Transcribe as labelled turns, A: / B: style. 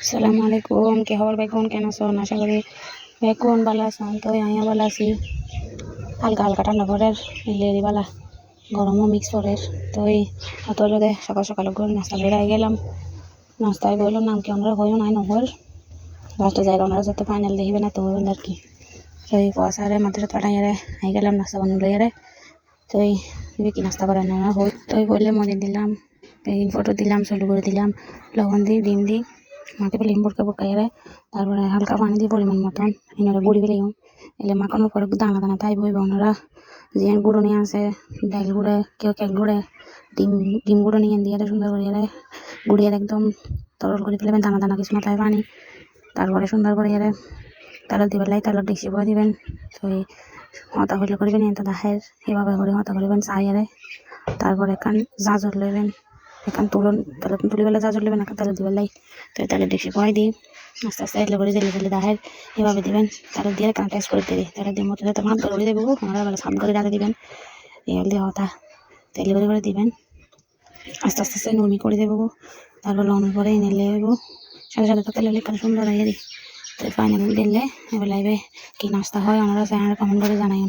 A: আসসালামু আলাইকুম, কি খবর বেগুন? কেন আছেন? আশা করি বেগুন ভালো আছেন। তো আমিও ভালো আছি। হালকা হালকা ঠান্ডা পরের লেরি বালা গরমও মিক্স পরের। তো এই অত লগে সকাল সকাল করে নাস্তা বেড়াই গেলাম। নাস্তায় বললো নাম কি আমরা হইও নাই নহর লাস্টে জায়গা ওনারা যাতে ফাইনাল দেখবে না তো হইল আর কি। তো এই কুয়াশারে মাত্র পাঠাইয়ারে আই গেলাম নাস্তা বানানো লইয়ারে। তো এই কি নাস্তা বানানো হই তো বললে মনে দিলাম, এই ফটো দিলাম, সলু করে দিলাম, লবণ দিই, ডিম দিই, মাকে বলে বোরকা বোরকাইয়ারে, তারপরে হালকা পানি দিয়ে পরিমাণ মতন এনারা গুড়ি ফেলে এলে মাখানোর পরে দানা দানা তাই বইবে ওনারা যে গুঁড়ো নিয়ে আসে, ডাল গুঁড়ে, কেউ কেক গুঁড়ে, ডিম ডিম গুঁড়ো নিয়ে দিয়ে সুন্দর করে গুড়িয়ে একদম তরল করে ফেলবেন, দানা দানা কিছু মাথায় পানি, তারপরে সুন্দর করে তালর দিবেন, লাই তালর দেখছি করে দিবেন। তো এই হতা হইলে করবেন তো দাহের এভাবে করে হতা করবেন চাইয়ারে। তারপরে এখান জাজর লইবেন, এখান তুলন তাহলে তুলি বেলা জাজর লইবেন, এখান তাহলে দিবেন লাই। তো তাহলে দেখছি পয় দিই আস্তে আস্তে এলে করে জেলে জেলে দাহের এভাবে দিবেন। তাহলে দিয়ে এখানে টেস্ট করে দিবি, তাহলে দিয়ে মতো তো ভাত করে দেবো, আমরা বেলা সাম করে ডালে দিবেন। এই দিয়ে হতা তেলে করে দিবেন, আস্তে আস্তে আস্তে নরমি করে দেবো। তারপর লবণ করে এনে লেবো, সাথে সাথে তো তেলে লেখান সুন্দর হয়ে দিই। তো ফাইনাল দিলে এবার লাইবে কি নাস্তা হয় ওনারা কমেন্ট করে জানাই।